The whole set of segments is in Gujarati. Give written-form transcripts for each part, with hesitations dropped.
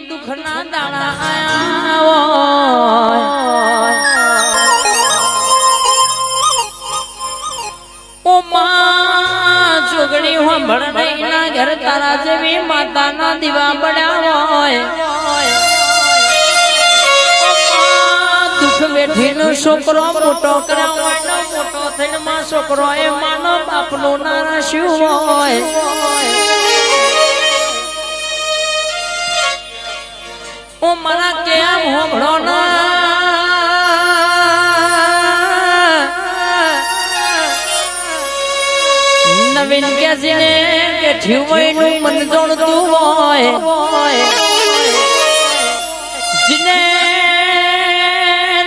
દુખના દાણા આયા ઓ માં જોગણી હોંભળ ના ઘર તારા જેવી માતાના દીવા પડ્યા હોય દુખ વેઠીનો છોકરો મોટો કર્યો હોય મોટો થઈને માં છોકરો એ માનો બાપનો ના રાશ્યું હોય ઓ મારા કેમ હોંભળો ના નવીન કેસીને બેઠ્યું હોય નું મન જોડતું હોય જીને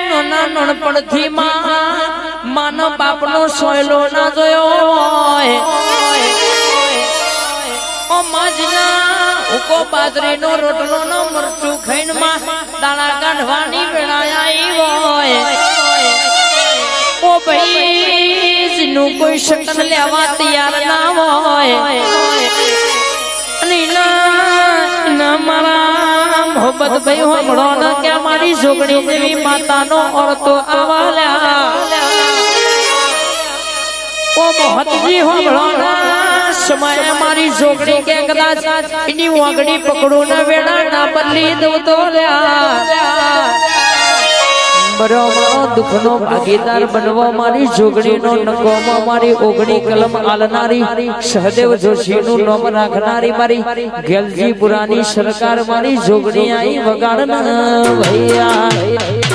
નોના નોનપણથી માનો બાપનો સોયલો ના જોયો હોય ઓ માજના ઉકો બાજરીનો રોટલો નો મરચું ખાઈને માં દાણા કાઢવાની વેળા આવી હોય ઓ ભાઈ નું કોઈ શકન લેવા તૈયાર ના હોય અને ના મારા મોહબ્બત ભાઈ હોમળો ન કે મારી જોગણી જેવી માતાનો ઓરતો આવાલ્યા ઓ મોહતજી હોમળો સમય મારી જોગણી કે કદાચ એની વાગડી પકડું ને વેળા ના બદલી દઉં તો બરોબર દુઃખનો ભાગીદાર બનવા મારી જોગણીનો નકોમાં મારી ઓગણી કલમ આલનારી સહદેવ જોશીનું નામ રાખનારી મારી ગેલજી પુરાની સરકાર મારી જોગણી આઈ વગાડના ભૈયા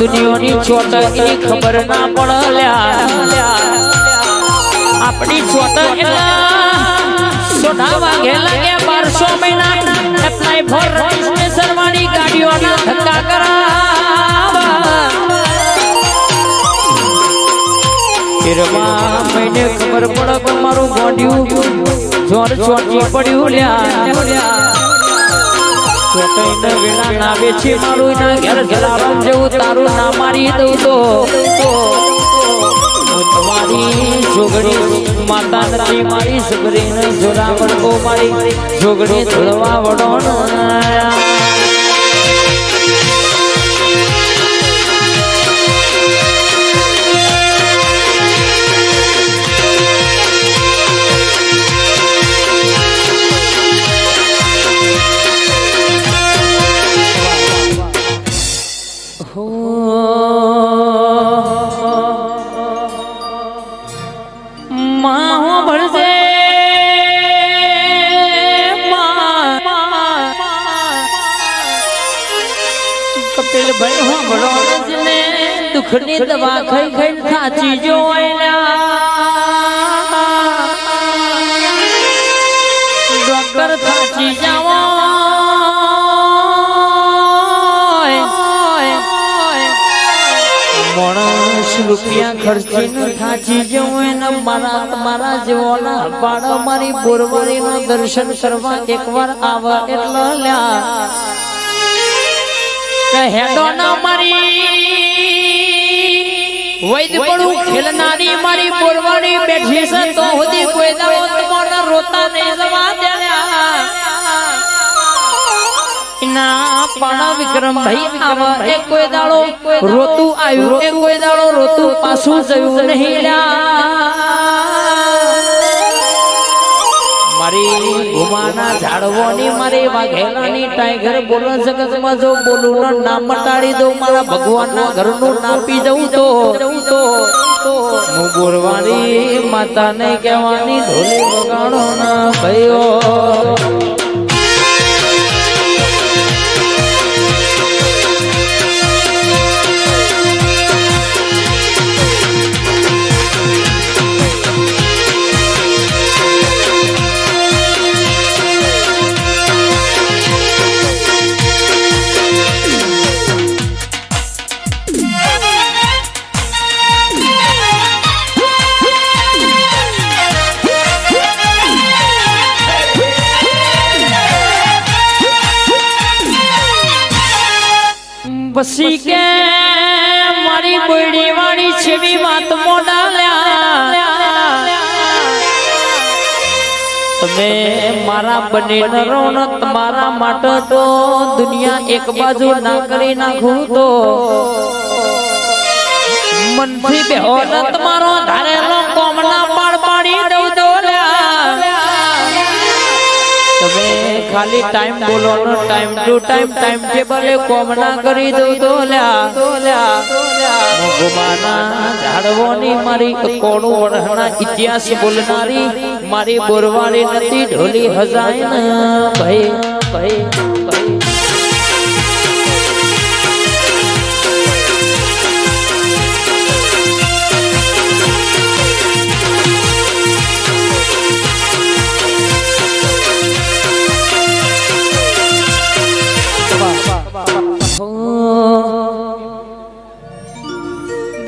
દુનિયાની ચોટ એની ખબર ના પડલ્યા આપણી ચોટ સોના વાગે લાગે 1200 મહિના એપ્લાય ફોર રજિસ્ટ્રેશન વાળી ગાડીઓના ધક્કા કરાવા મહિને ખબર પડે કે મારું ગોંડિયું જોર ચોટી પડ્યું લ્યા વેળા ના વેચી મારું ના ઘેર ઘેરાવા જેવું તારું ના મારી દઉં તો તમારી જોગણી માતા નથી મારી છોકરીને જોડાવણ કો મારી જોગણી ધોળવા વડો દુઃખની દવા ખાઈ ખાઈ થાચી ડોક્ટર થાચી જાવ માણસ રૂપિયા ખર્ચીને થાચી જવું મારા તમારા જેવોના પાડો મારી બોરવારી નો દર્શન કરવા એકવાર આવા એટલે લ્યા હેડો ના મારી વૈદ પડું ખેલનારી મારી બોરવાડી બેઠી છે તો સુધી કોઈ દાવો તમારા રોતા નહીં જવા દેના ના પાણા વિક્રમ ભાઈ આવા એ કોઈ દાડો રોતું આવ્યું એ કોઈ દાડો રોતું પાછું જયું નહીં મારી ભૂમાના ઝાડવાની મારી વાઘેલાની ટાઈગર બોલો જગતમાં જો બોલું ન નામ મટાડી દઉં મારા ભગવાનના ઘરનું નાપી જવું તો હું બોરવાળી માતાને કહેવાની ઢોલી વગાડો ના ભાઈઓ પછી કે મારી બોડી વાળી છેવી વાત મોડાલ્યા તમે મારા બને નરોણ તમારા માટે તો દુનિયા એક બાજુ ના કરી નાખું તો મનથી બેહો ને તમારો ધારેલો કોમના પાડ પાડી દઉં તો તમે ખાલી ટાઈમ બોલો ને ટાઈમ ટુ ટાઈમ ટેબલે કોમના કરી દઉં તો મોગમાના ઝાડવોની મારી કોણું વરહના ઇતિહાસ બોલનારી મારી બોરવાળી નથી ઢોલી હજાય ને ભાઈ ભાઈ ભાઈ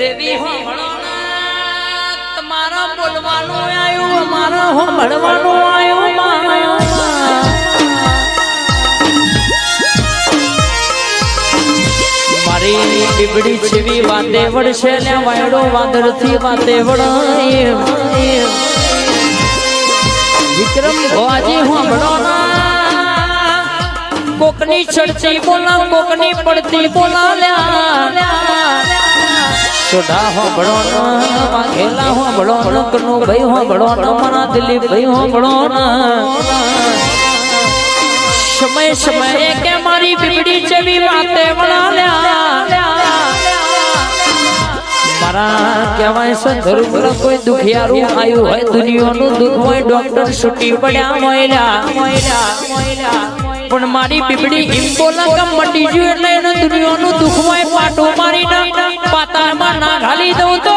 દેવી હો તમારા બોલવાનું આવ્યું અમારા હો મળવાનું આવ્યું મારી બીબડી છેવી વાતે વળશે ને વાયડો વાદળ થી વાતે વળાય વિક્રમ ભવાજી હો મળવાના કોકની ચડતી બોલા કોકની પડતી બોલા સોઢા હો બળો વાઘેલા હો બળો કનો ભાઈ હો બળો મારા દિલીપ ભાઈ હો બળો સમય સમયે કે મારી બીબડી જેવી વાતે વળાલ્યા મારા કહેવાય છે ધર્મ કોઈ દુખિયારું આવ્યું હોય દુનિયાનું દુઃખ હોય ડોક્ટર છૂટી પડ્યા મોયલા પણ મારી બીબડી એમ બોલા કે મટી ગયું એટલે એને દુનિયાનું દુઃખ હોય પાટું મારીને પાતાળમાં ના ઘાલી દઉં તો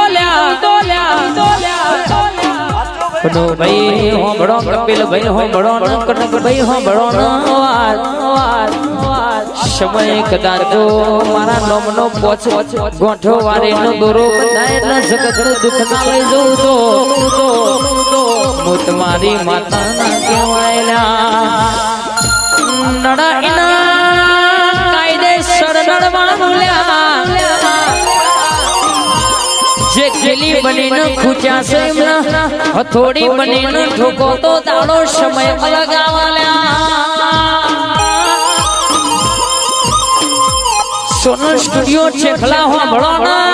કનો ભાઈ હોંભળો કપિલ ભાઈ હોંભળો કનક ભાઈ હોંભળો સમય કદાચ જો મારા નોમનો પોચ ગોઠો વારીનો દોરો બધાય એટલે જગતનું દુઃખ ના લઈ જઉં તો હું તમારી માતાના કહેવાયેલા નડાઈના કાયદેસર નડવાનું જે ખેલી બનીને ખૂચ્યા છે એમના હથોડી બનીને ઠોકો તો દાડો સમય લગાવાલ્યા સોનલ સ્ટુડિયો છેખલા હો ભળોના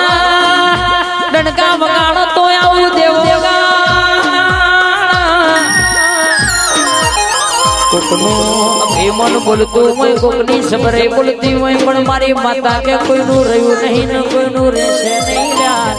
ડણકા વગાડો તો આવું દેવો કોકનું અભિમાન બોલતું હોય કોકની સબરે બોલતી હોય પણ મારી માતા કે કોઈનું રહ્યું નહીં ને કોઈનું રહેશે નહીં યાર